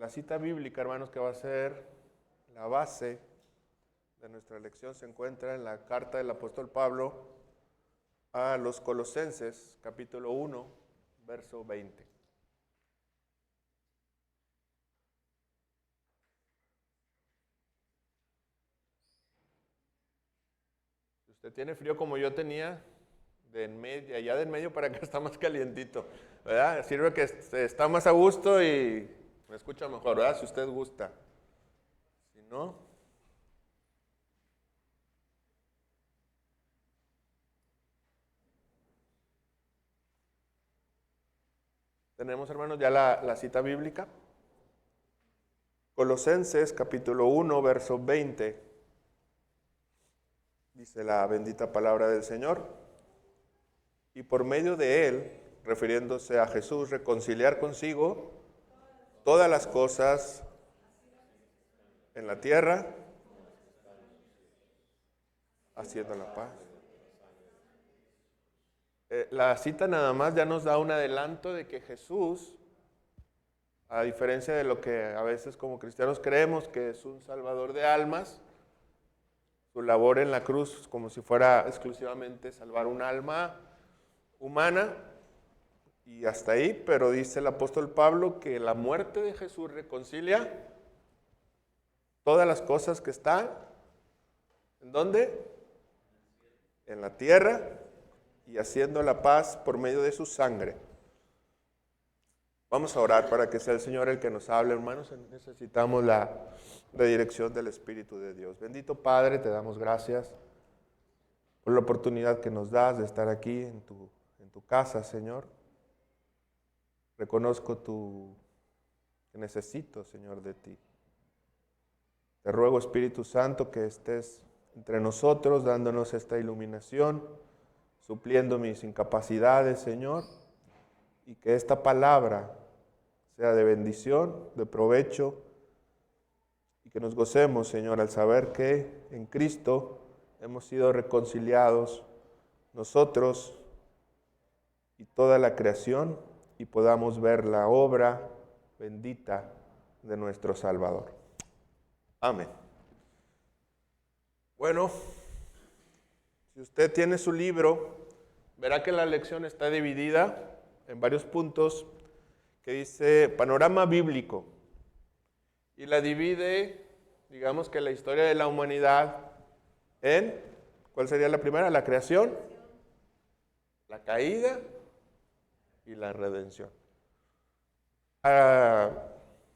La cita bíblica, hermanos, que va a ser la base de nuestra lección, se encuentra en la carta del apóstol Pablo a los Colosenses, capítulo 1, verso 20. Si usted tiene frío como yo tenía, allá de en medio para acá está más calientito, ¿verdad? Sirve que está más a gusto y me escucha mejor, ¿verdad? Si usted gusta. Si no, tenemos, hermanos, ya la cita bíblica. Colosenses, capítulo 1, verso 20. Dice la bendita palabra del Señor. Y por medio de él, refiriéndose a Jesús, reconciliar consigo todas las cosas en la tierra, haciendo la paz. La cita nada más ya nos da un adelanto de que Jesús, a diferencia de lo que a veces como cristianos creemos que es un salvador de almas, su labor en la cruz como si fuera exclusivamente salvar un alma humana, y hasta ahí, pero dice el apóstol Pablo que la muerte de Jesús reconcilia todas las cosas que están, ¿en dónde? En la tierra, y haciendo la paz por medio de su sangre. Vamos a orar para que sea el Señor el que nos hable, hermanos. Necesitamos la dirección del Espíritu de Dios. Bendito Padre, te damos gracias por la oportunidad que nos das de estar aquí en tu casa, Señor. Reconozco que necesito, Señor, de ti. Te ruego, Espíritu Santo, que estés entre nosotros, dándonos esta iluminación, supliendo mis incapacidades, Señor, y que esta palabra sea de bendición, de provecho, y que nos gocemos, Señor, al saber que en Cristo hemos sido reconciliados nosotros y toda la creación, y podamos ver la obra bendita de nuestro Salvador. Amén. Bueno, si usted tiene su libro, verá que la lección está dividida en varios puntos que dice panorama bíblico, y la divide, digamos que la historia de la humanidad en, ¿cuál sería la primera? La creación, la caída y la redención. A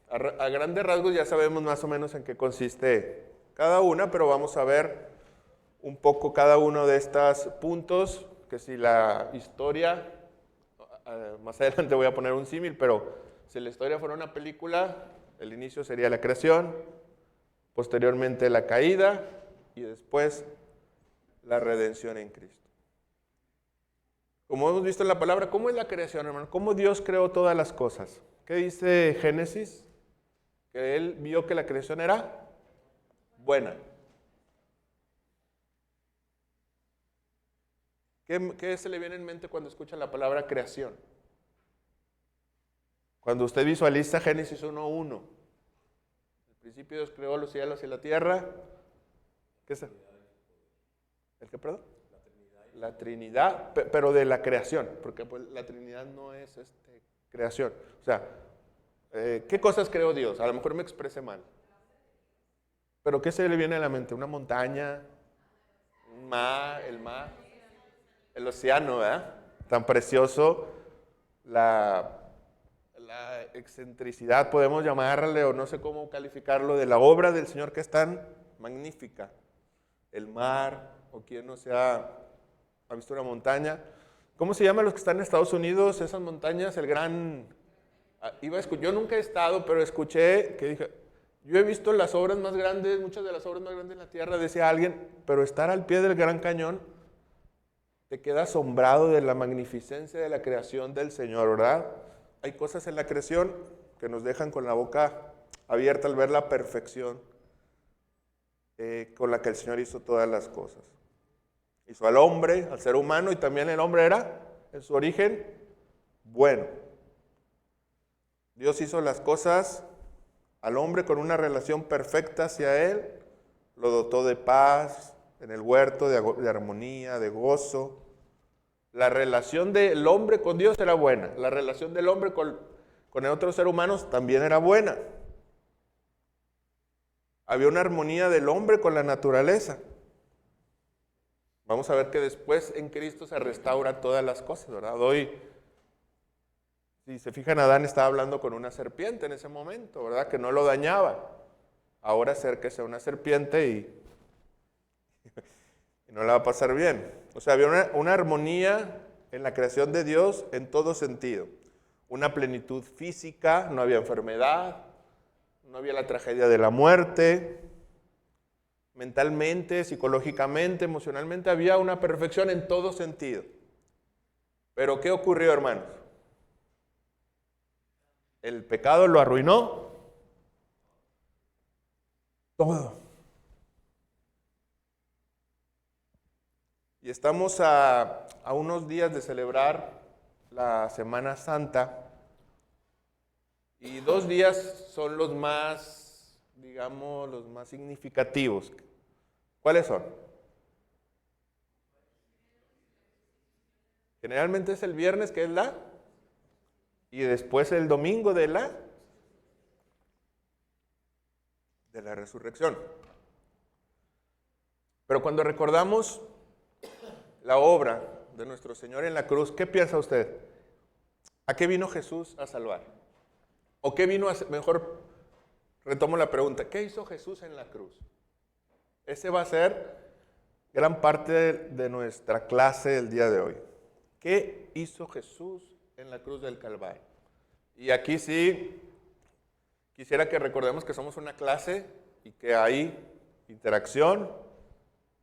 grandes rasgos ya sabemos más o menos en qué consiste cada una, pero vamos a ver un poco cada uno de estos puntos, que si la historia, más adelante voy a poner un símil, pero si la historia fuera una película, el inicio sería la creación, posteriormente la caída y después la redención en Cristo. Como hemos visto en la palabra, ¿cómo es la creación, hermano? ¿Cómo Dios creó todas las cosas? ¿Qué dice Génesis? Que Él vio que la creación era buena. ¿Qué se le viene en mente cuando escucha la palabra creación? Cuando usted visualiza Génesis 1:1, al principio Dios creó los cielos y la tierra. ¿Qué es? ¿El qué, perdón? La Trinidad, pero de la creación, porque pues, la Trinidad no es creación. O sea, ¿qué cosas creó Dios? A lo mejor me expresé mal. ¿Pero qué se le viene a la mente? ¿Una montaña? ¿Un mar? ¿El mar? El océano, ¿verdad? Tan precioso. La excentricidad, podemos llamarle, o no sé cómo calificarlo, de la obra del Señor, que es tan magnífica. El mar, o quien no sea... ¿Ha visto una montaña? ¿Cómo se llaman los que están en Estados Unidos? Esas montañas, el gran... Yo nunca he estado, pero escuché que dije, yo he visto las obras más grandes, muchas de las obras más grandes en la tierra, decía alguien, pero estar al pie del Gran Cañón, te queda asombrado de la magnificencia de la creación del Señor, ¿verdad? Hay cosas en la creación que nos dejan con la boca abierta al ver la perfección con la que el Señor hizo todas las cosas. Hizo al hombre, al ser humano, y también el hombre era, en su origen, bueno. Dios hizo las cosas al hombre con una relación perfecta hacia Él, lo dotó de paz, en el huerto, de armonía, de gozo. La relación del hombre con Dios era buena. La relación del hombre con el otro ser humano también era buena. Había una armonía del hombre con la naturaleza. Vamos a ver que después en Cristo se restaura todas las cosas, ¿verdad? Hoy, si se fijan, Adán estaba hablando con una serpiente en ese momento, ¿verdad? Que no lo dañaba. Ahora acérquese a una serpiente y no le va a pasar bien. O sea, había una armonía en la creación de Dios en todo sentido. Una plenitud física, no había enfermedad, no había la tragedia de la muerte. Mentalmente, psicológicamente, emocionalmente, había una perfección en todo sentido. Pero ¿qué ocurrió, hermanos? El pecado lo arruinó todo. Y estamos a unos días de celebrar la Semana Santa. Y 2 días son los más, digamos, los más significativos. ¿Cuáles son? Generalmente es el viernes, que es y después el domingo de la resurrección. Pero cuando recordamos la obra de nuestro Señor en la cruz, ¿qué piensa usted? ¿A qué vino Jesús a salvar? ¿O qué vino a hacer? Mejor retomo la pregunta, ¿qué hizo Jesús en la cruz? Ese va a ser gran parte de nuestra clase el día de hoy. ¿Qué hizo Jesús en la cruz del Calvario? Y aquí sí, quisiera que recordemos que somos una clase y que hay interacción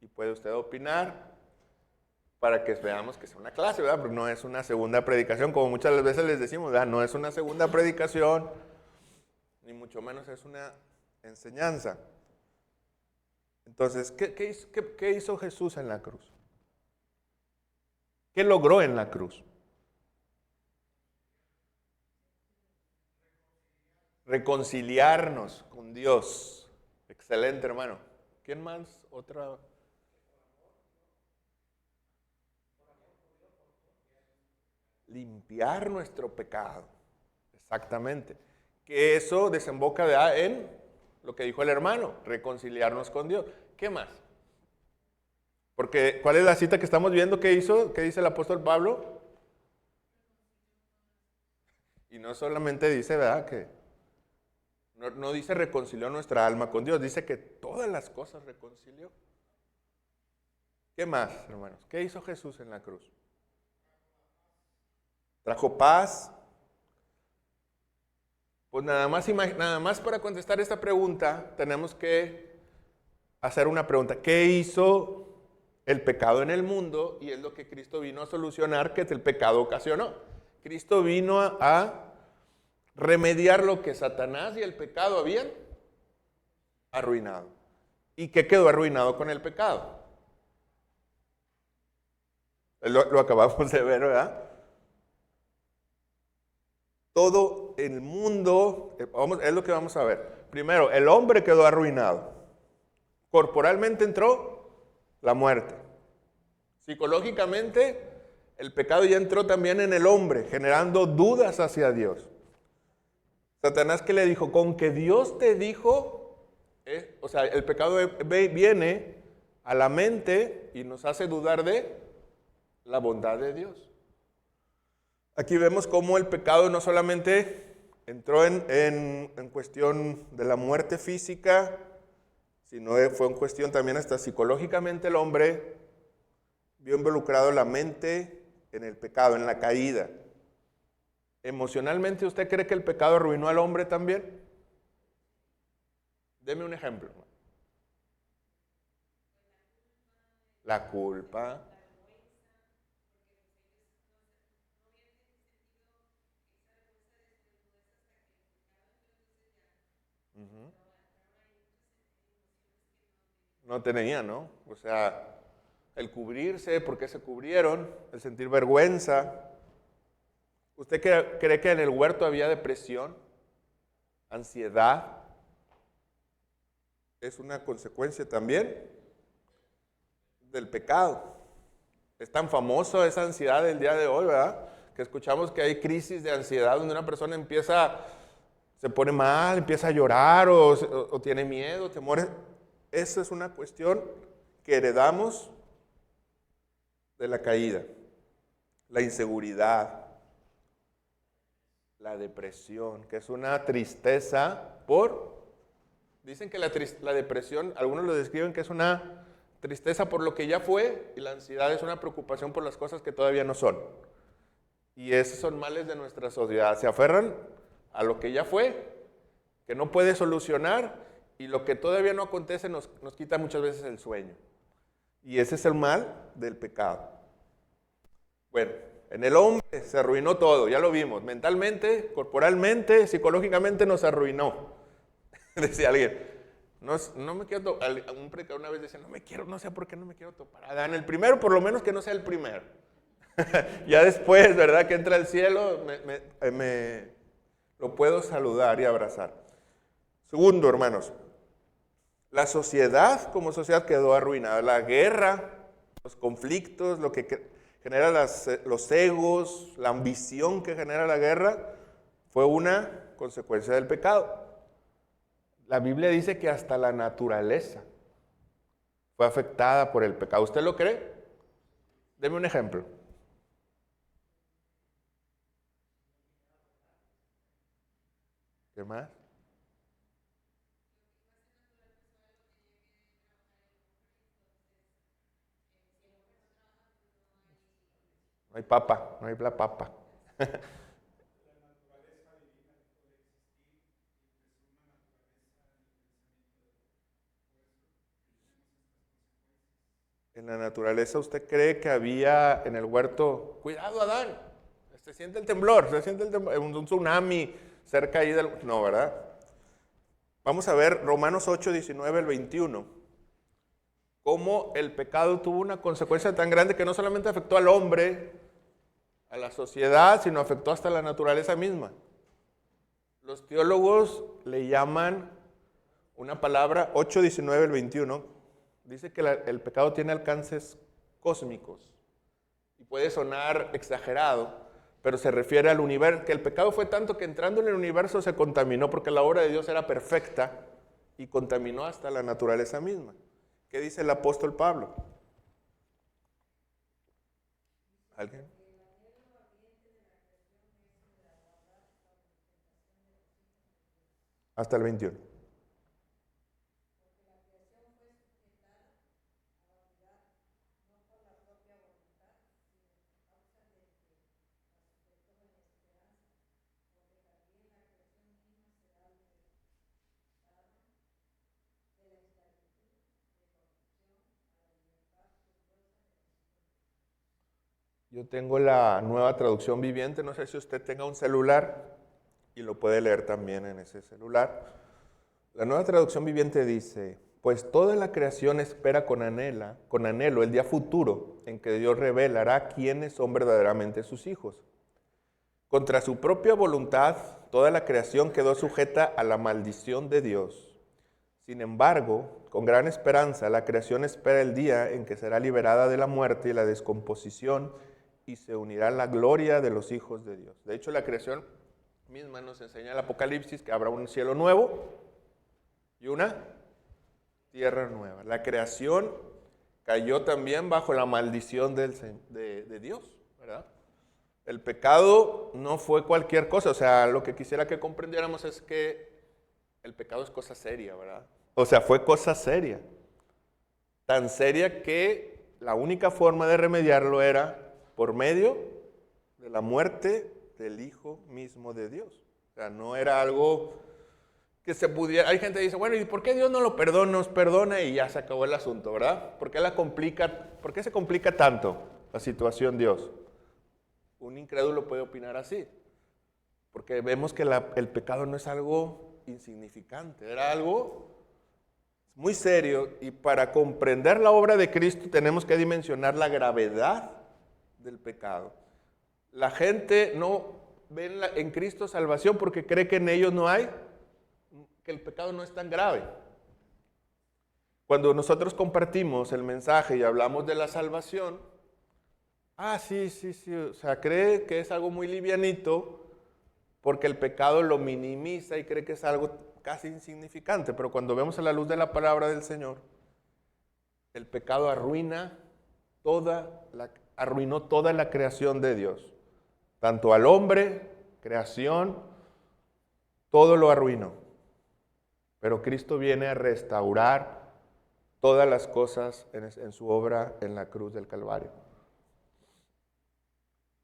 y puede usted opinar para que veamos que es una clase, ¿verdad? Porque no es una segunda predicación, como muchas veces les decimos, ¿verdad? No es una segunda predicación, ni mucho menos es una enseñanza. Entonces, ¿qué hizo Jesús en la cruz? ¿Qué logró en la cruz? Reconciliarnos con Dios. Excelente, hermano. ¿Quién más? Otra. Limpiar nuestro pecado. Exactamente. Que eso desemboca en lo que dijo el hermano, reconciliarnos con Dios. ¿Qué más? Porque, ¿cuál es la cita que estamos viendo que hizo? ¿Qué dice el apóstol Pablo? Y no solamente dice, ¿verdad? Que no dice reconcilió nuestra alma con Dios, dice que todas las cosas reconcilió. ¿Qué más, hermanos? ¿Qué hizo Jesús en la cruz? Trajo paz. Pues nada más para contestar esta pregunta, tenemos que hacer una pregunta. ¿Qué hizo el pecado en el mundo? Y es lo que Cristo vino a solucionar, que el pecado ocasionó. Cristo vino a remediar lo que Satanás y el pecado habían arruinado. ¿Y qué quedó arruinado con el pecado? Lo acabamos de ver, ¿verdad? Todo el mundo, es lo que vamos a ver. Primero, el hombre quedó arruinado. Corporalmente entró la muerte. Psicológicamente, el pecado ya entró también en el hombre, generando dudas hacia Dios. Satanás, ¿qué le dijo? Con que Dios te dijo, o sea, el pecado viene a la mente y nos hace dudar de la bondad de Dios. Aquí vemos cómo el pecado no solamente entró en cuestión de la muerte física, sino fue en cuestión también hasta psicológicamente el hombre vio involucrado la mente en el pecado, en la caída. ¿Emocionalmente usted cree que el pecado arruinó al hombre también? Deme un ejemplo. La culpa. No tenía, ¿no? O sea, el cubrirse, ¿por qué se cubrieron? El sentir vergüenza. ¿Usted cree que en el huerto había depresión, ansiedad, es una consecuencia también del pecado. Es tan famoso esa ansiedad del día de hoy, ¿verdad? Que escuchamos que hay crisis de ansiedad donde una persona se pone mal, empieza a llorar o tiene miedo, temores. Esa es una cuestión que heredamos de la caída. La inseguridad, la depresión, que es una tristeza dicen que la depresión, algunos lo describen que es una tristeza por lo que ya fue, y la ansiedad es una preocupación por las cosas que todavía no son. Y esos son males de nuestra sociedad. Se aferran a lo que ya fue, que no puede solucionar, y lo que todavía no acontece nos quita muchas veces el sueño. Y ese es el mal del pecado. Bueno, en el hombre se arruinó todo, ya lo vimos. Mentalmente, corporalmente, psicológicamente nos arruinó. Decía alguien, no me quiero topar. Un predicador una vez decía, no sé por qué no me quiero topar a Adán. El primero, por lo menos que no sea el primero. Ya después, ¿verdad? Que entra al cielo, lo puedo saludar y abrazar. Segundo, hermanos, la sociedad como sociedad quedó arruinada. La guerra, los conflictos, lo que genera los egos, la ambición que genera la guerra, fue una consecuencia del pecado. La Biblia dice que hasta la naturaleza fue afectada por el pecado. ¿Usted lo cree? Deme un ejemplo. ¿Qué más? No hay papa, no hay la papa. En la naturaleza, ¿usted cree que había en el huerto, cuidado Adán, se siente el temblor, un tsunami cerca ahí del... No, ¿verdad? Vamos a ver Romanos 8, 19 al 21. Cómo el pecado tuvo una consecuencia tan grande que no solamente afectó al hombre, a la sociedad, sino afectó hasta la naturaleza misma. Los teólogos le llaman una palabra, 8, 19 al 21, dice que el pecado tiene alcances cósmicos y puede sonar exagerado, pero se refiere al universo, que el pecado fue tanto que entrando en el universo se contaminó porque la obra de Dios era perfecta y contaminó hasta la naturaleza misma. ¿Qué dice el apóstol Pablo? ¿Alguien? Hasta el 21. Yo tengo la Nueva Traducción Viviente, no sé si usted tenga un celular y lo puede leer también en ese celular. La Nueva Traducción Viviente dice, pues toda la creación espera con anhelo el día futuro en que Dios revelará quiénes son verdaderamente sus hijos. Contra su propia voluntad, toda la creación quedó sujeta a la maldición de Dios. Sin embargo, con gran esperanza, la creación espera el día en que será liberada de la muerte y la descomposición y se unirá a la gloria de los hijos de Dios. De hecho, la creación misma nos enseña el Apocalipsis que habrá un cielo nuevo y una tierra nueva. La creación cayó también bajo la maldición de Dios, ¿verdad? El pecado no fue cualquier cosa, o sea, lo que quisiera que comprendiéramos es que el pecado es cosa seria, ¿verdad? O sea, fue cosa seria. Tan seria que la única forma de remediarlo era por medio de la muerte del Hijo mismo de Dios. O sea, no era algo que se pudiera... Hay gente que dice, bueno, ¿y por qué Dios no lo perdona? Nos perdona y ya se acabó el asunto, ¿verdad? ¿Por qué se complica tanto la situación Dios? Un incrédulo puede opinar así, porque vemos que el pecado no es algo insignificante, era algo muy serio, y para comprender la obra de Cristo tenemos que dimensionar la gravedad del pecado. La gente no ve en Cristo salvación porque cree que en ellos no hay, que el pecado no es tan grave. Cuando nosotros compartimos el mensaje y hablamos de la salvación, sí, o sea, cree que es algo muy livianito porque el pecado lo minimiza y cree que es algo casi insignificante, pero cuando vemos a la luz de la palabra del Señor, el pecado arruinó toda la creación de Dios, tanto al hombre, creación, todo lo arruinó, pero Cristo viene a restaurar todas las cosas en su obra en la cruz del Calvario.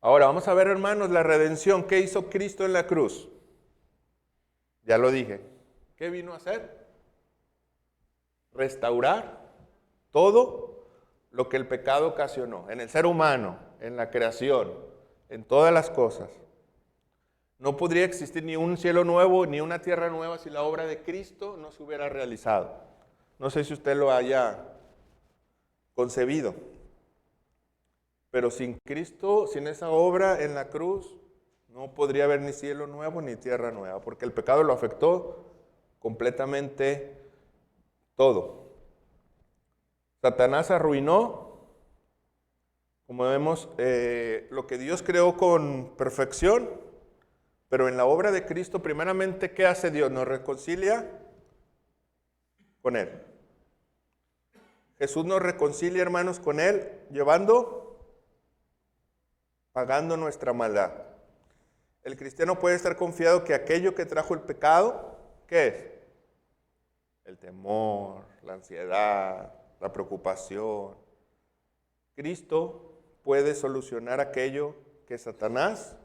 Ahora vamos a ver, hermanos, la redención. ¿Qué hizo Cristo en la cruz? Ya lo dije. ¿Qué vino a hacer? Restaurar todo lo que el pecado ocasionó, en el ser humano, en la creación, en todas las cosas. No podría existir ni un cielo nuevo ni una tierra nueva si la obra de Cristo no se hubiera realizado. No sé si usted lo haya concebido. Pero sin Cristo, sin esa obra en la cruz, no podría haber ni cielo nuevo ni tierra nueva, porque el pecado lo afectó completamente todo. Satanás arruinó, como vemos, lo que Dios creó con perfección, pero en la obra de Cristo, primeramente, ¿qué hace Dios? Nos reconcilia con Él. Jesús nos reconcilia, hermanos, con Él, pagando nuestra maldad. El cristiano puede estar confiado que aquello que trajo el pecado, ¿qué es? El temor, la ansiedad, la preocupación. Cristo puede solucionar aquello que Satanás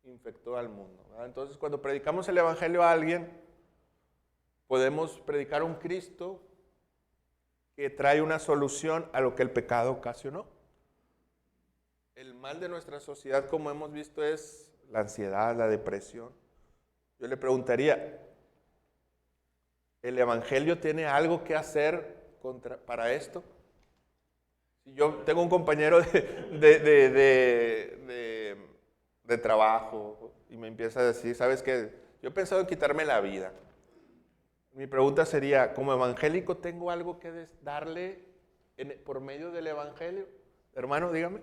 infectó al mundo, ¿verdad? Entonces, cuando predicamos el evangelio a alguien, podemos predicar un Cristo que trae una solución a lo que el pecado ocasionó. El mal de nuestra sociedad, como hemos visto, es la ansiedad, la depresión. Yo le preguntaría, ¿el evangelio tiene algo que hacer para esto? Si yo tengo un compañero de trabajo y me empieza a decir, ¿sabes qué? Yo he pensado en quitarme la vida. Mi pregunta sería, ¿como evangélico tengo algo que darle por medio del evangelio? Hermano, dígame.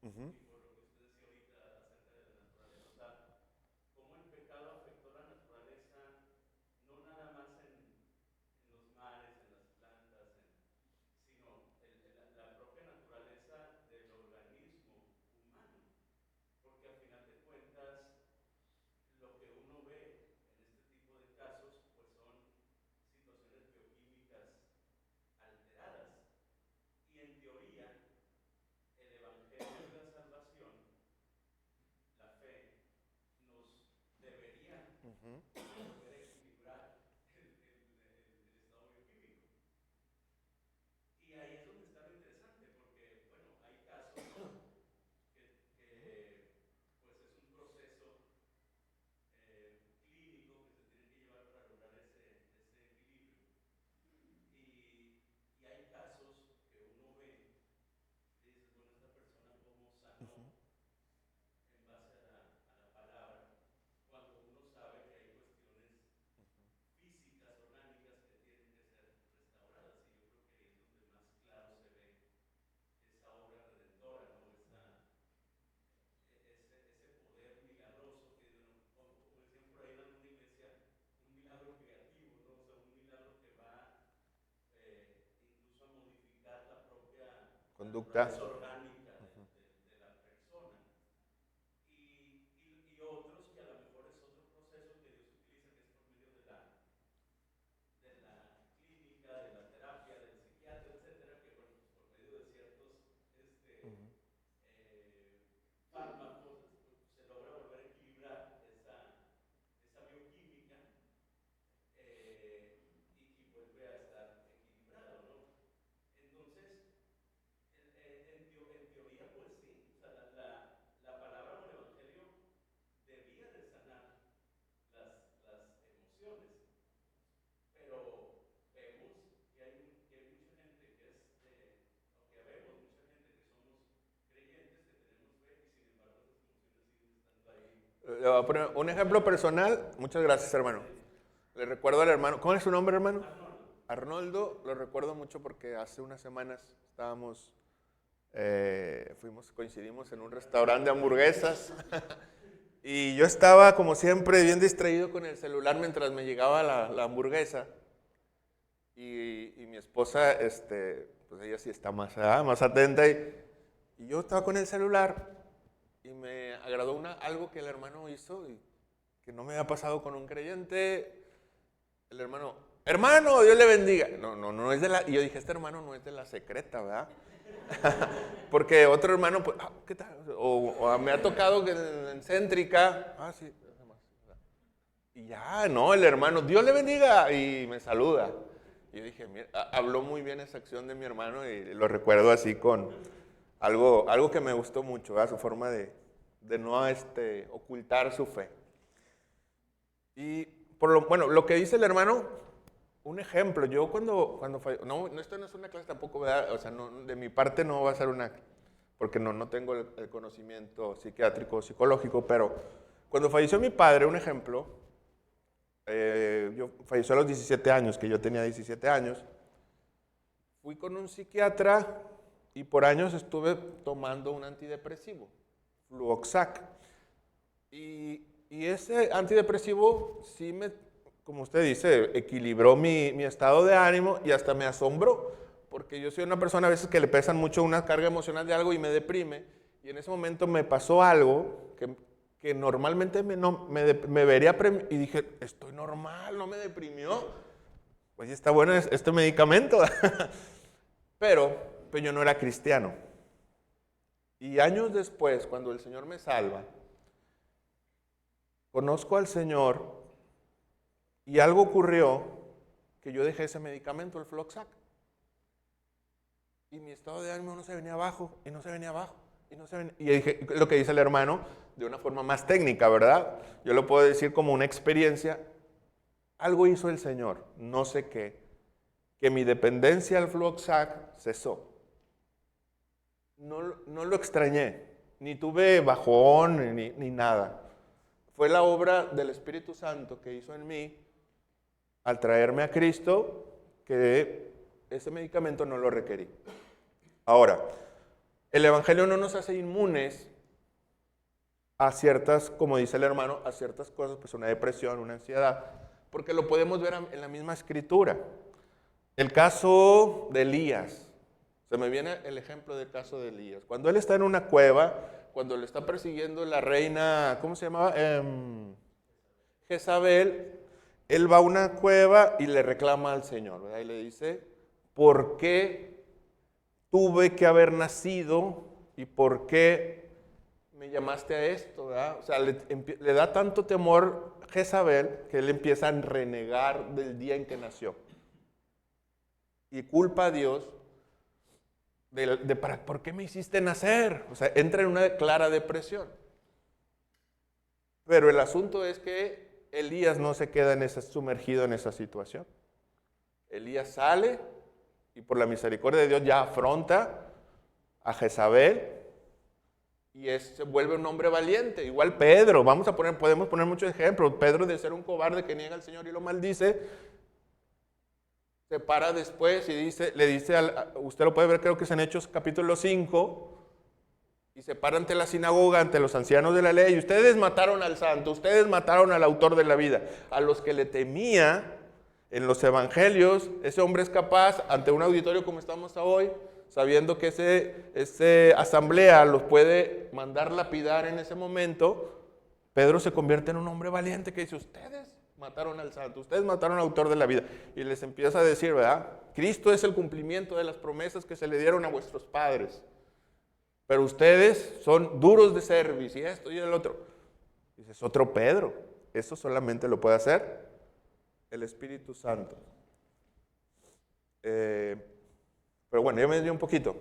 Uh-huh. Uh-huh. conducta desorgánica de la persona. Y otros que a lo mejor es otro proceso que Dios utiliza, que es por medio de la clínica, de la terapia, del psiquiatra, etcétera, que bueno, pues por medio de ciertos fármacos se logra volver a equilibrar esa bioquímica y vuelve a estar equilibrado, ¿no? Entonces, en teoría, pues sí, o sea, la palabra o el evangelio debía de sanar las emociones, pero vemos que hay mucha gente que es, o que vemos mucha gente que somos creyentes, que tenemos fe y sin embargo esas emociones siguen estando ahí. Le voy a poner un ejemplo personal. Muchas gracias, hermano. Le recuerdo al hermano. ¿Cómo es su nombre, hermano? Arnoldo. Lo recuerdo mucho porque hace unas semanas estábamos, coincidimos en un restaurante de hamburguesas. Y yo estaba, como siempre, bien distraído con el celular mientras me llegaba la hamburguesa. Y mi esposa, pues ella sí está más atenta. Y yo estaba con el celular y me agradó algo que el hermano hizo y que no me había pasado con un creyente. El hermano, Dios le bendiga. No es de la... Y yo dije, este hermano no es de la secreta, ¿verdad? Porque otro hermano, pues, ¿qué tal? O me ha tocado que en Céntrica, sí. Y ya, no, el hermano, Dios le bendiga, y me saluda. Y yo dije, mira, habló muy bien esa acción de mi hermano y lo recuerdo así con algo que me gustó mucho, ¿verdad? Su forma de no ocultar su fe. Y lo que dice el hermano, un ejemplo, yo cuando esto no es una clase tampoco, ¿verdad? O sea, de mi parte no va a ser porque no tengo el conocimiento psiquiátrico o psicológico, pero cuando falleció mi padre, un ejemplo, falleció a los 17 años, que yo tenía 17 años, fui con un psiquiatra y por años estuve tomando un antidepresivo, Fluoxac, y ese antidepresivo sí como usted dice, equilibró mi estado de ánimo y hasta me asombró, porque yo soy una persona a veces que le pesan mucho una carga emocional de algo y me deprime, y en ese momento me pasó algo que normalmente me vería y dije, estoy normal, no me deprimió, pues está bueno este medicamento. Pero yo no era cristiano. Y años después, cuando el Señor me salva, conozco al Señor y algo ocurrió que yo dejé ese medicamento, el Floxac. Y mi estado de ánimo no se venía abajo, y no se venía abajo, y no se venía. Y dije, lo que dice el hermano, de una forma más técnica, ¿verdad? Yo lo puedo decir como una experiencia. Algo hizo el Señor, no sé qué, que mi dependencia al Floxac cesó. No lo extrañé, ni tuve bajón, ni nada. Fue la obra del Espíritu Santo que hizo en mí al traerme a Cristo, que ese medicamento no lo requerí. Ahora, el Evangelio no nos hace inmunes a ciertas, como dice el hermano, a ciertas cosas, pues una depresión, una ansiedad, porque lo podemos ver en la misma Escritura. El caso de Elías, se me viene el ejemplo del caso de Elías. Cuando él está en una cueva, cuando le está persiguiendo la reina, ¿cómo se llamaba? Jezabel, él va a una cueva y le reclama al Señor, ¿verdad? Y le dice, ¿por qué tuve que haber nacido y por qué me llamaste a esto? ¿Verdad? O sea, le da tanto temor Jezabel que él empieza a renegar del día en que nació. Y culpa a Dios ¿por qué me hiciste nacer? O sea, entra en una clara depresión. Pero el asunto es que Elías no se queda sumergido en esa situación. Elías sale y por la misericordia de Dios ya afronta a Jezabel y se vuelve un hombre valiente. Igual Pedro, podemos poner muchos ejemplos. Pedro, de ser un cobarde que niega al Señor y lo maldice, se para después y le dice, usted lo puede ver, creo que es en Hechos capítulo 5, y se para ante la sinagoga, ante los ancianos de la ley, y ustedes mataron al santo, ustedes mataron al autor de la vida. A los que le temía en los evangelios, ese hombre es capaz, ante un auditorio como estamos hoy, sabiendo que ese asamblea los puede mandar lapidar en ese momento, Pedro se convierte en un hombre valiente que dice, ustedes mataron al santo, ustedes mataron al autor de la vida. Y les empieza a decir, ¿verdad? Cristo es el cumplimiento de las promesas que se le dieron a vuestros padres. Pero ustedes son duros de cerviz y esto y el otro. Dice, es otro Pedro. Eso solamente lo puede hacer el Espíritu Santo. Pero bueno, ya me desvié un poquito.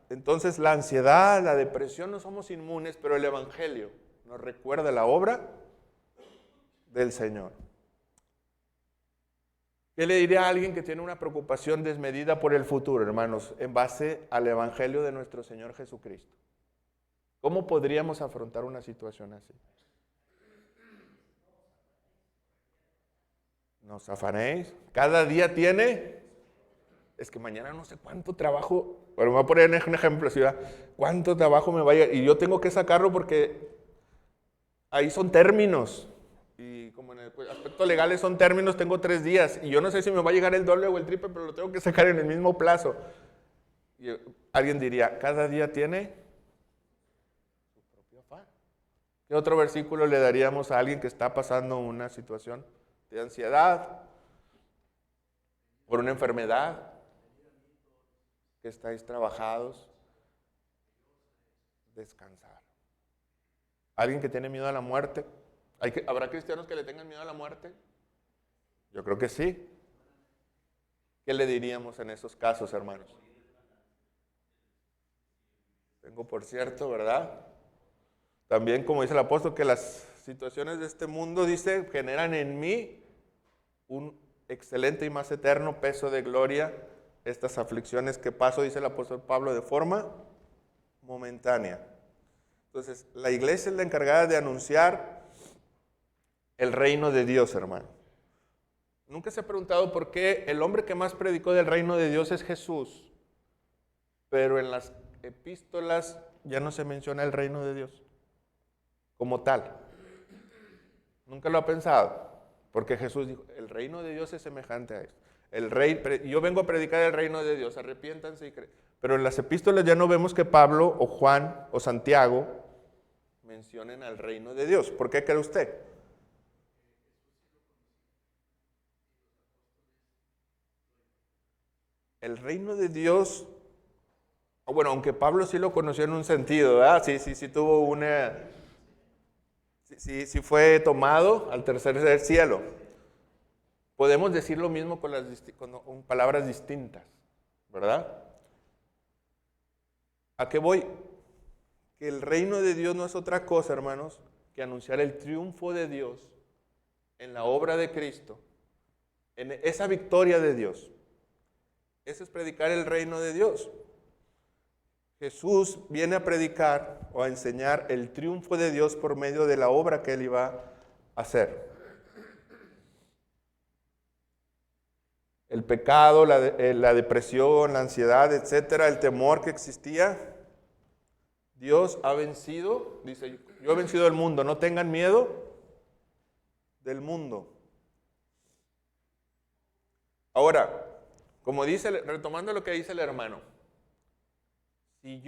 Entonces la ansiedad, la depresión no somos inmunes, pero el Evangelio nos recuerda la obra del Señor. ¿Qué le diría a alguien que tiene una preocupación desmedida por el futuro, hermanos, en base al Evangelio de nuestro Señor Jesucristo? ¿Cómo podríamos afrontar una situación así? No os afanéis. Cada día tiene. Es que mañana no sé cuánto trabajo. Bueno, me voy a poner un ejemplo, ¿sí? ¿Cuánto trabajo me va a llegar? Y yo tengo que sacarlo porque ahí son términos. Y como en el aspecto legal son términos, tengo 3 días. Y yo no sé si me va a llegar el doble o el triple, pero lo tengo que sacar en el mismo plazo. Y alguien diría, cada día tiene su propio afán. ¿Qué otro versículo le daríamos a alguien que está pasando una situación de ansiedad por una enfermedad? Que estáis trabajados, descansar. ¿Alguien que tiene miedo a la muerte? ¿Habrá cristianos que le tengan miedo a la muerte? Yo creo que sí. ¿Qué le diríamos en esos casos, hermanos? Tengo por cierto, ¿verdad? También, como dice el apóstol, que las situaciones de este mundo, dice, generan en mí un excelente y más eterno peso de gloria. Estas aflicciones que paso, dice el apóstol Pablo, de forma momentánea. Entonces, la iglesia es la encargada de anunciar el reino de Dios, hermano. Nunca se ha preguntado por qué el hombre que más predicó del reino de Dios es Jesús, pero en las epístolas ya no se menciona el reino de Dios como tal. Nunca lo ha pensado, porque Jesús dijo, el reino de Dios es semejante a esto. Yo vengo a predicar el reino de Dios, arrepiéntanse y creen. Pero en las epístolas ya no vemos que Pablo o Juan o Santiago mencionen al reino de Dios. ¿Por qué cree usted? El reino de Dios, bueno, aunque Pablo sí lo conoció en un sentido, ¿verdad? Sí tuvo una... Sí fue tomado al tercer cielo. Podemos decir lo mismo con palabras distintas, ¿verdad? ¿A qué voy? Que el reino de Dios no es otra cosa, hermanos, que anunciar el triunfo de Dios en la obra de Cristo, en esa victoria de Dios. Eso es predicar el reino de Dios. Jesús viene a predicar o a enseñar el triunfo de Dios por medio de la obra que Él iba a hacer. El pecado, la depresión, la ansiedad, etcétera, el temor que existía, Dios ha vencido, dice, yo he vencido el mundo, no tengan miedo del mundo. Ahora, como dice, retomando lo que dice el hermano, si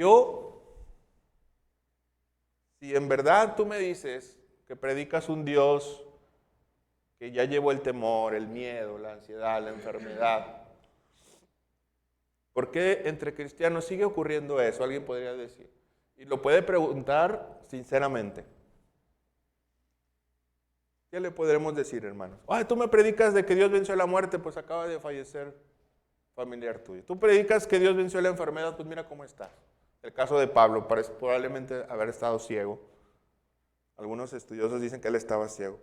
en verdad tú me dices que predicas un Dios que ya llevó el temor, el miedo, la ansiedad, la enfermedad, ¿por qué entre cristianos sigue ocurriendo eso? Alguien podría decir. Y lo puede preguntar sinceramente. ¿Qué le podremos decir, hermanos? Ay, tú me predicas de que Dios venció la muerte, pues acaba de fallecer familiar tuyo. Tú predicas que Dios venció la enfermedad, pues mira cómo está. El caso de Pablo, parece probablemente haber estado ciego. Algunos estudiosos dicen que él estaba ciego.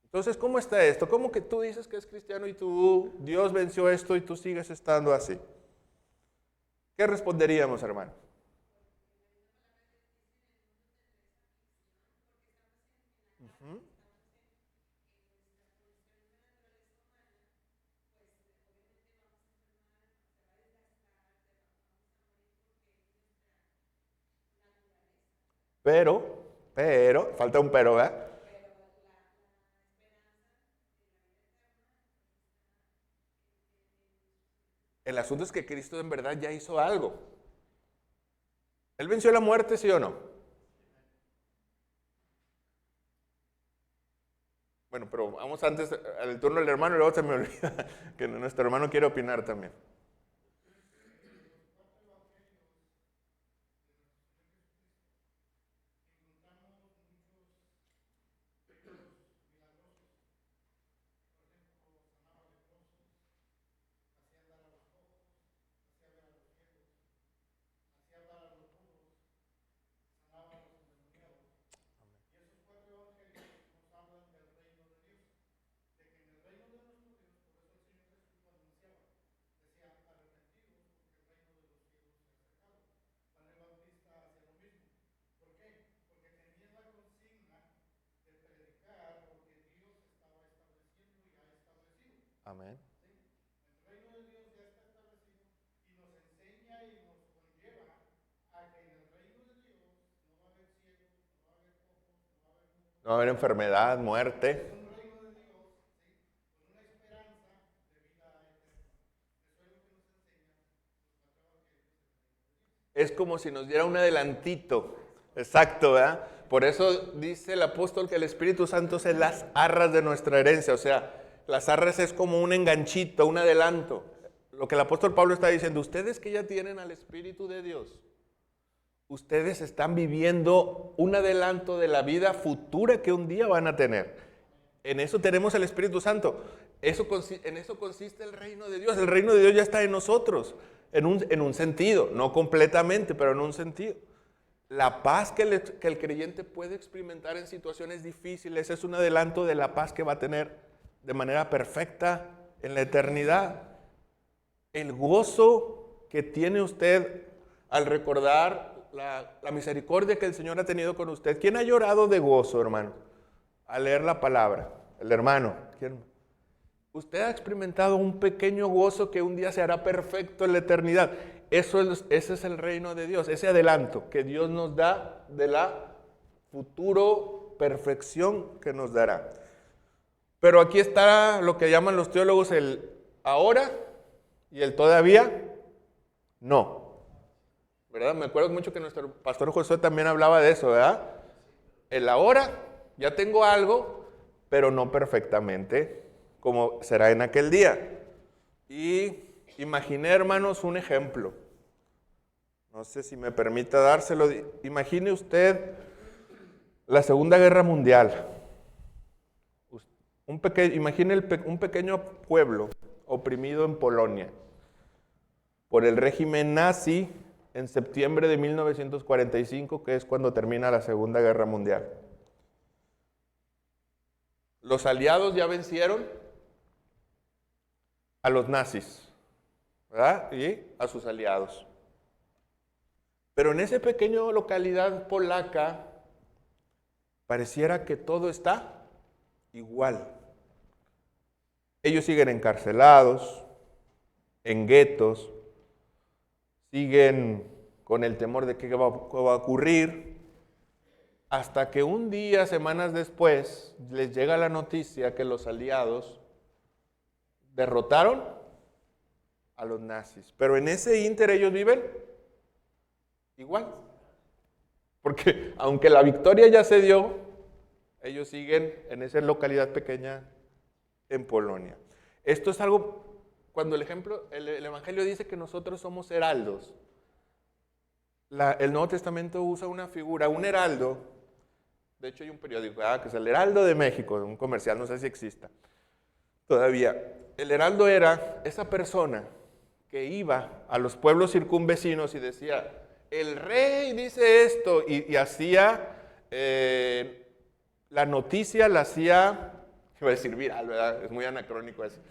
Entonces, ¿cómo está esto? ¿Cómo que tú dices que es cristiano y Dios venció esto y tú sigues estando así? ¿Qué responderíamos, hermano? Pero, falta un pero, ¿verdad? El asunto es que Cristo en verdad ya hizo algo. ¿Él venció la muerte, sí o no? Bueno, pero vamos antes al turno del hermano y luego se me olvida que nuestro hermano quiere opinar también. Amén. No va a haber enfermedad, muerte. Es como si nos diera un adelantito. Exacto, ¿verdad? Por eso dice el apóstol que el Espíritu Santo es las arras de nuestra herencia. O sea, las arras es como un enganchito, un adelanto. Lo que el apóstol Pablo está diciendo, ustedes que ya tienen al Espíritu de Dios, ustedes están viviendo un adelanto de la vida futura que un día van a tener. En eso tenemos el Espíritu Santo. En eso consiste el reino de Dios. El reino de Dios ya está en nosotros, en un sentido, no completamente, pero en un sentido. La paz que el creyente puede experimentar en situaciones difíciles es un adelanto de la paz que va a tener de manera perfecta en la eternidad. El gozo que tiene usted al recordar la misericordia que el Señor ha tenido con usted. ¿Quién ha llorado de gozo, hermano? Al leer la palabra. El hermano. ¿Quién? Usted ha experimentado un pequeño gozo que un día se hará perfecto en la eternidad. Ese es el reino de Dios, ese adelanto que Dios nos da de la futuro perfección que nos dará. Pero aquí está lo que llaman los teólogos el ahora y el todavía no. ¿Verdad? Me acuerdo mucho que nuestro pastor Josué también hablaba de eso, ¿verdad? El ahora, ya tengo algo, pero no perfectamente, como será en aquel día. Y imaginé, hermanos, un ejemplo. No sé si me permita dárselo. Imagine usted la Segunda Guerra Mundial. Imagine un pequeño pueblo oprimido en Polonia por el régimen nazi en septiembre de 1945, que es cuando termina la Segunda Guerra Mundial. Los aliados ya vencieron a los nazis, ¿verdad? Y a sus aliados. Pero en esa pequeña localidad polaca pareciera que todo está igual. Ellos siguen encarcelados, en guetos, siguen con el temor de qué va a ocurrir, hasta que un día, semanas después, les llega la noticia que los aliados derrotaron a los nazis. Pero en ese ínter ellos viven igual. Porque aunque la victoria ya se dio, ellos siguen en esa localidad pequeña en Polonia. Esto es algo, cuando el Evangelio dice que nosotros somos heraldos. El Nuevo Testamento usa una figura, un heraldo. De hecho hay un periódico, que es el Heraldo de México, un comercial, no sé si exista todavía. El heraldo era esa persona que iba a los pueblos circunvecinos y decía, el rey dice esto, y hacía, la noticia la hacía, iba a decir viral, ¿verdad? Es muy anacrónico eso.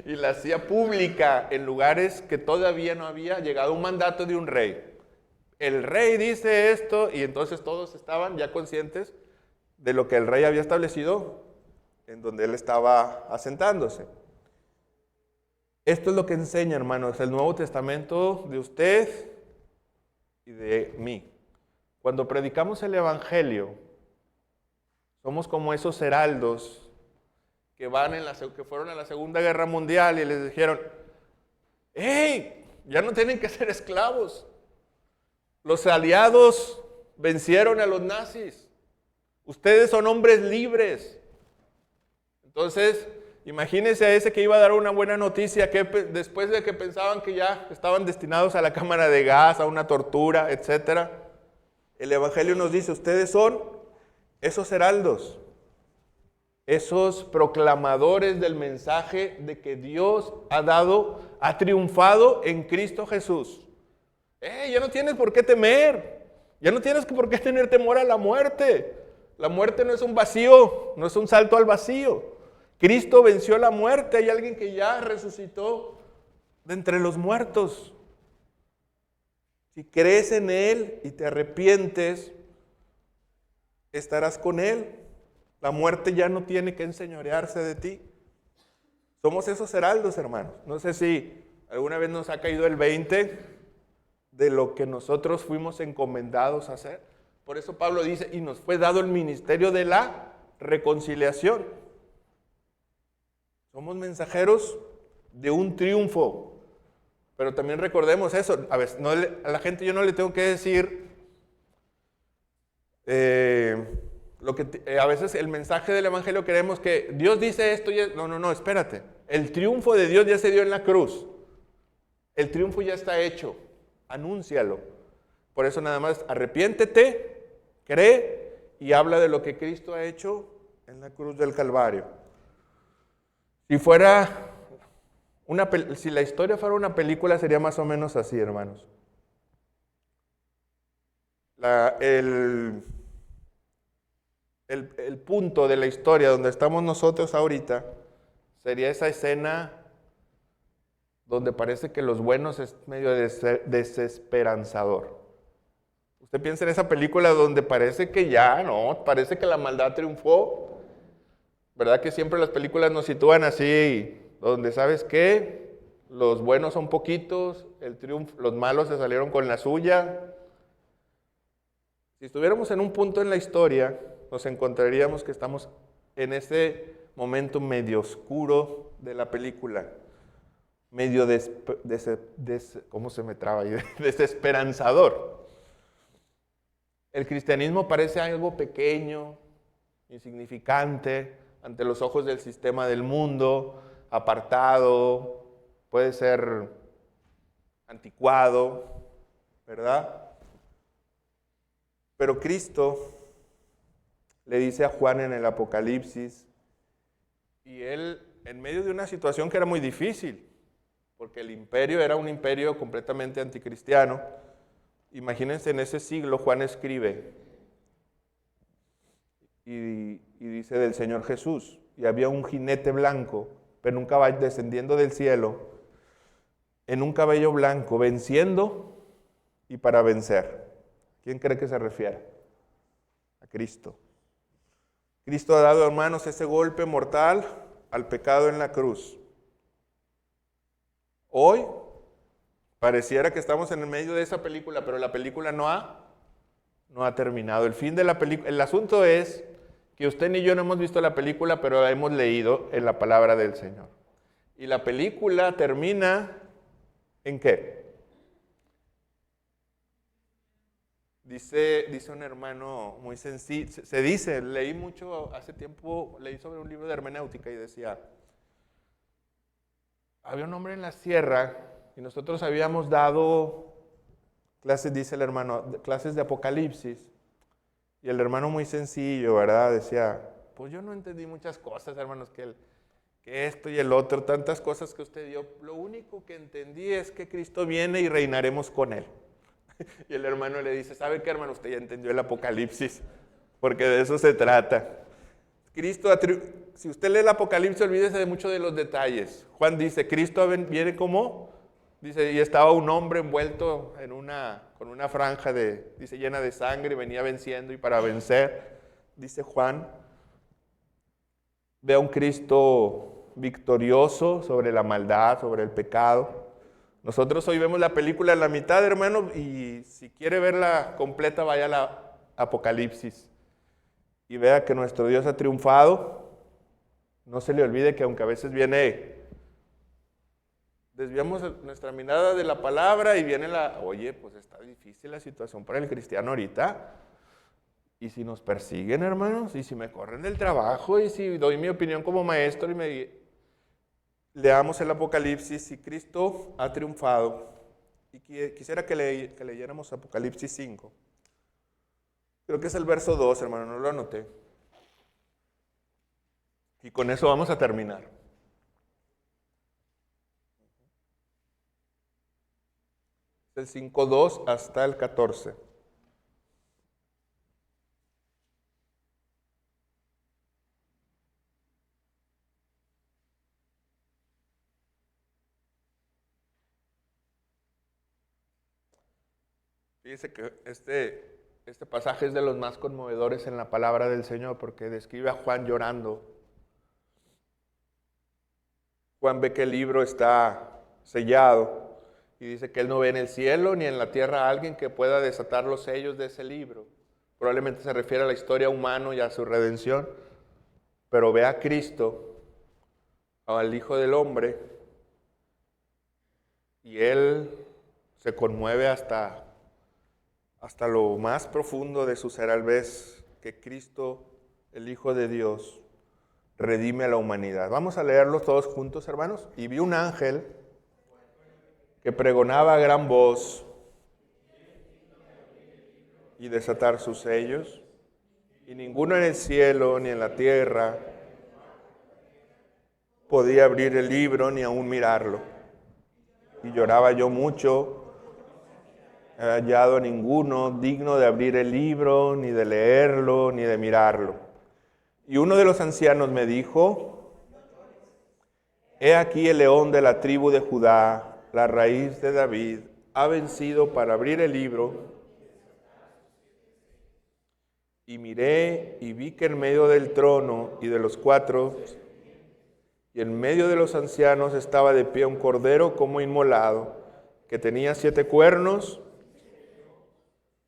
Y la hacía pública en lugares que todavía no había llegado un mandato de un rey. El rey dice esto, y entonces todos estaban ya conscientes de lo que el rey había establecido en donde él estaba asentándose. Esto es lo que enseña, hermanos, el Nuevo Testamento de usted y de mí. Cuando predicamos el Evangelio, somos como esos heraldos que fueron a la Segunda Guerra Mundial y les dijeron, ¡Hey! Ya no tienen que ser esclavos. Los aliados vencieron a los nazis. Ustedes son hombres libres. Entonces, imagínense a ese que iba a dar una buena noticia, que después de que pensaban que ya estaban destinados a la cámara de gas, a una tortura, etc. El Evangelio nos dice, ustedes son esos heraldos, esos proclamadores del mensaje de que Dios ha triunfado en Cristo Jesús. Ya no tienes por qué temer, ya no tienes por qué tener temor a la muerte. La muerte no es un vacío, no es un salto al vacío. Cristo venció la muerte, hay alguien que ya resucitó de entre los muertos. Si crees en Él y te arrepientes, estarás con Él. La muerte ya no tiene que enseñorearse de ti. Somos esos heraldos, hermanos. No sé si alguna vez nos ha caído el 20 de lo que nosotros fuimos encomendados a hacer. Por eso Pablo dice, y nos fue dado el ministerio de la reconciliación. Somos mensajeros de un triunfo. Pero también recordemos eso. A veces, a la gente yo no le tengo que decir a veces el mensaje del Evangelio queremos que Dios dice esto. No, espérate. El triunfo de Dios ya se dio en la cruz. El triunfo ya está hecho. Anúncialo. Por eso nada más arrepiéntete, cree y habla de lo que Cristo ha hecho en la cruz del Calvario. Si la historia fuera una película, sería más o menos así, hermanos. El punto de la historia donde estamos nosotros ahorita sería esa escena donde parece que los buenos es medio desesperanzador. Usted piensa en esa película donde parece que parece que la maldad triunfó. ¿Verdad que siempre las películas nos sitúan así, donde sabes qué? Los buenos son poquitos, los malos se salieron con la suya? Si estuviéramos en un punto en la historia, nos encontraríamos que estamos en ese momento medio oscuro de la película, medio ¿cómo se me traba ahí? Desesperanzador. El cristianismo parece algo pequeño, insignificante, ante los ojos del sistema del mundo, apartado, puede ser anticuado, ¿verdad? Pero Cristo le dice a Juan en el Apocalipsis, y él en medio de una situación que era muy difícil, porque el imperio era un imperio completamente anticristiano. Imagínense, en ese siglo Juan escribe y dice del Señor Jesús, y había un jinete blanco, pero un caballo descendiendo del cielo, en un caballo blanco, venciendo y para vencer. ¿Quién cree que se refiere? A Cristo. Cristo ha dado, hermanos, ese golpe mortal al pecado en la cruz. Hoy pareciera que estamos en el medio de esa película, pero la película no ha terminado. El fin de la película, el asunto es que usted ni yo no hemos visto la película, pero la hemos leído en la palabra del Señor. Y la película termina ¿en qué? Dice un hermano muy sencillo, se dice, leí mucho hace tiempo, leí sobre un libro de hermenéutica y decía, había un hombre en la sierra y nosotros habíamos dado clases, dice el hermano, clases de Apocalipsis. Y el hermano muy sencillo, ¿verdad? Decía, pues yo no entendí muchas cosas, hermanos, que esto y el otro, tantas cosas que usted dio. Lo único que entendí es que Cristo viene y reinaremos con Él. Y el hermano le dice, ¿sabe qué, hermano? Usted ya entendió el Apocalipsis, porque de eso se trata. Cristo, si usted lee el Apocalipsis, olvídese de muchos de los detalles. Juan dice, Cristo viene como, dice, y estaba un hombre envuelto con una franja dice, llena de sangre, y venía venciendo, y para vencer, dice Juan, ve a un Cristo victorioso sobre la maldad, sobre el pecado. Nosotros hoy vemos la película a la mitad, hermano, y si quiere verla completa, vaya a la Apocalipsis y vea que nuestro Dios ha triunfado. No se le olvide que aunque a veces viene desviamos nuestra mirada de la palabra y viene oye, pues está difícil la situación para el cristiano ahorita. Y si nos persiguen, hermanos, y si me corren del trabajo, y si doy mi opinión como maestro y leamos el Apocalipsis, si Cristo ha triunfado. Y quisiera que leyéramos Apocalipsis 5. Creo que es el verso 2, hermano, no lo anoté. Y con eso vamos a terminar. El 5:2 hasta el 14. Fíjese que este pasaje es de los más conmovedores en la palabra del Señor porque describe a Juan llorando. Juan ve que el libro está sellado y dice que él no ve en el cielo ni en la tierra a alguien que pueda desatar los sellos de ese libro. Probablemente se refiere a la historia humana y a su redención, pero ve a Cristo, al Hijo del Hombre, y él se conmueve hasta lo más profundo de su ser al ver que Cristo, el Hijo de Dios, redime a la humanidad. Vamos a leerlos todos juntos, hermanos. Y vi un ángel que pregonaba a gran voz y desatar sus sellos, y ninguno en el cielo ni en la tierra podía abrir el libro ni aún mirarlo. Y lloraba yo mucho. No he hallado ninguno digno de abrir el libro, ni de leerlo, ni de mirarlo. Y uno de los ancianos me dijo: he aquí el león de la tribu de Judá, la raíz de David, ha vencido para abrir el libro. Y miré y vi que en medio del trono y de los cuatro, y en medio de los ancianos estaba de pie un cordero como inmolado, que tenía 7 cuernos,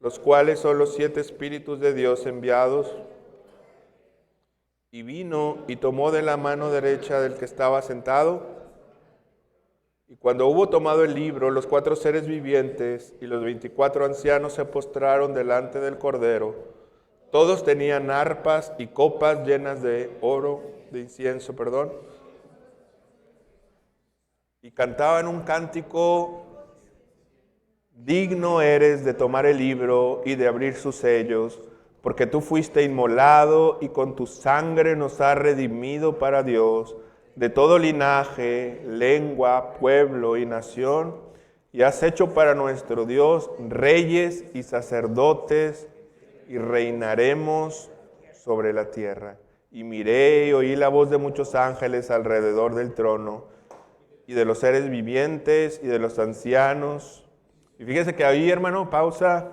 los cuales son los 7 espíritus de Dios enviados. Y vino y tomó de la mano derecha del que estaba sentado. Y cuando hubo tomado el libro, los 4 seres vivientes y los 24 ancianos se postraron delante del Cordero. Todos tenían arpas y copas llenas de incienso, y cantaban un cántico: digno eres de tomar el libro y de abrir sus sellos, porque tú fuiste inmolado y con tu sangre nos has redimido para Dios de todo linaje, lengua, pueblo y nación, y has hecho para nuestro Dios reyes y sacerdotes, y reinaremos sobre la tierra. Y miré y oí la voz de muchos ángeles alrededor del trono, y de los seres vivientes y de los ancianos. Y fíjese que ahí, hermano, pausa.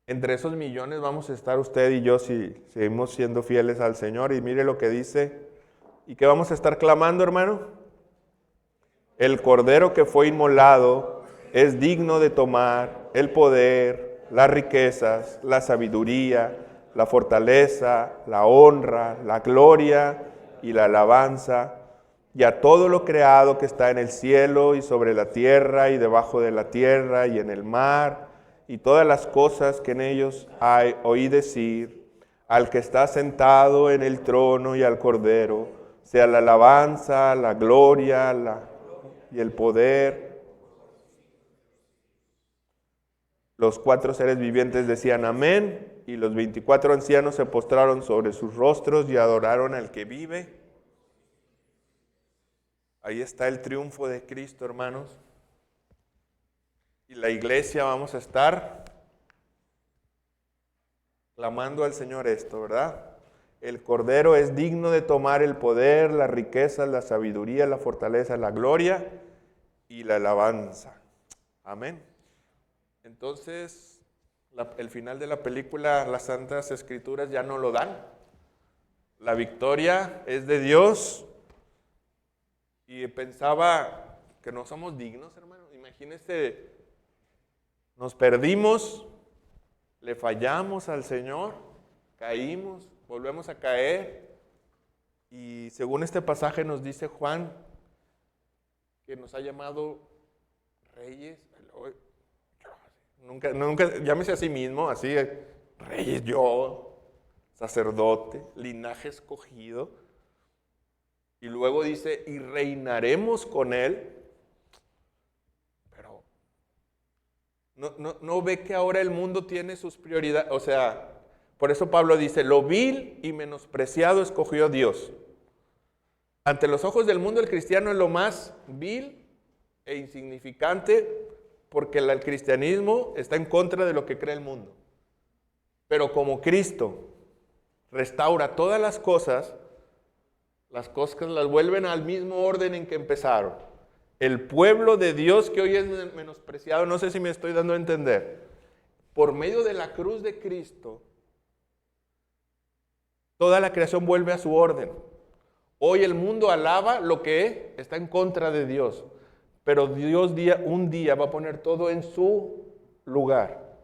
Entre esos millones vamos a estar usted y yo si seguimos siendo fieles al Señor. Y mire lo que dice. ¿Y qué vamos a estar clamando, hermano? El Cordero que fue inmolado es digno de tomar el poder, las riquezas, la sabiduría, la fortaleza, la honra, la gloria y la alabanza, y a todo lo creado que está en el cielo y sobre la tierra y debajo de la tierra y en el mar, y todas las cosas que en ellos hay. Oí decir: al que está sentado en el trono y al Cordero, sea la alabanza, la gloria y el poder. Los 4 seres vivientes decían amén, y los 24 ancianos se postraron sobre sus rostros y adoraron al que vive. Ahí está el triunfo de Cristo, hermanos. Y la iglesia vamos a estar clamando al Señor esto, ¿verdad? El Cordero es digno de tomar el poder, las riquezas, la sabiduría, la fortaleza, la gloria y la alabanza. Amén. Entonces, el final de la película, las Santas Escrituras ya no lo dan. La victoria es de Dios. Y pensaba que no somos dignos, hermano. Imagínese, nos perdimos, le fallamos al Señor, caímos, volvemos a caer. Y según este pasaje nos dice Juan, que nos ha llamado reyes. Nunca, llámese a sí mismo, así, reyes yo, sacerdote, linaje escogido. Y luego dice, y reinaremos con él. Pero no ve que ahora el mundo tiene sus prioridades. O sea, por eso Pablo dice, lo vil y menospreciado escogió Dios. Ante los ojos del mundo el cristiano es lo más vil e insignificante porque el cristianismo está en contra de lo que cree el mundo. Pero como Cristo restaura todas las cosas las vuelven al mismo orden en que empezaron. El pueblo de Dios que hoy es menospreciado, no sé si me estoy dando a entender, por medio de la cruz de Cristo, toda la creación vuelve a su orden. Hoy el mundo alaba lo que está en contra de Dios, pero Dios un día va a poner todo en su lugar.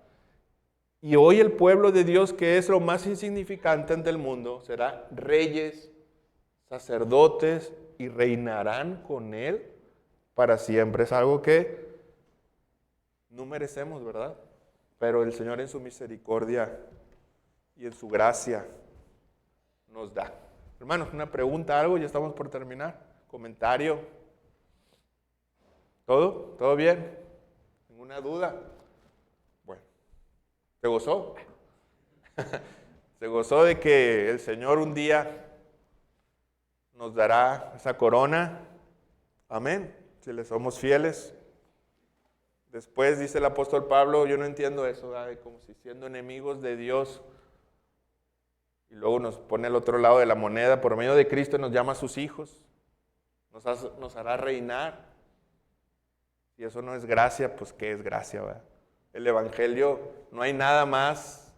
Y hoy el pueblo de Dios, que es lo más insignificante ante el mundo, será reyes, sacerdotes y reinarán con Él para siempre. Es algo que no merecemos, ¿verdad? Pero el Señor en su misericordia y en su gracia nos da. Hermanos, una pregunta, algo, ya estamos por terminar. Comentario. ¿Todo? ¿Todo bien? ¿Ninguna duda? Bueno, ¿te gozó? ¿Se gozó de que el Señor un día nos dará esa corona? Amén, si le somos fieles. Después dice el apóstol Pablo, yo no entiendo eso, ¿verdad? Como si siendo enemigos de Dios, y luego nos pone al otro lado de la moneda, por medio de Cristo nos llama a sus hijos, nos hará reinar. Si eso no es gracia, pues ¿qué es gracia, verdad? El evangelio, no hay nada más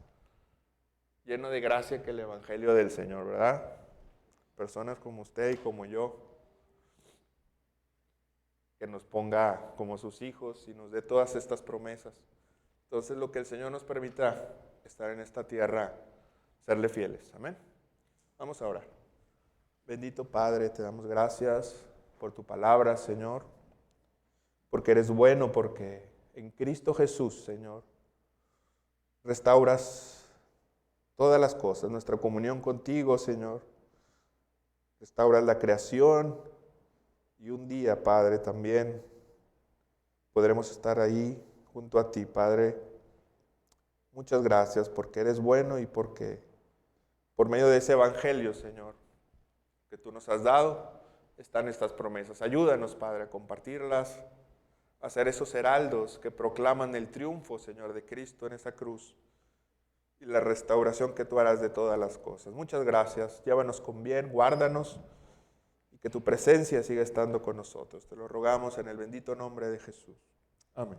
lleno de gracia que el evangelio del Señor, ¿verdad? Personas como usted y como yo, que nos ponga como sus hijos y nos dé todas estas promesas. Entonces, lo que el Señor nos permita estar en esta tierra, serle fieles. Amén. Vamos a orar. Bendito Padre, te damos gracias por tu palabra, Señor, porque eres bueno, porque en Cristo Jesús, Señor, restauras todas las cosas, nuestra comunión contigo, Señor. Restauras la creación y un día, Padre, también podremos estar ahí junto a ti, Padre. Muchas gracias porque eres bueno y porque por medio de ese evangelio, Señor, que tú nos has dado, están estas promesas. Ayúdanos, Padre, a compartirlas, a ser esos heraldos que proclaman el triunfo, Señor, de Cristo en esa cruz y la restauración que tú harás de todas las cosas. Muchas gracias. Llévanos con bien, guárdanos y que tu presencia siga estando con nosotros. Te lo rogamos en el bendito nombre de Jesús. Amén.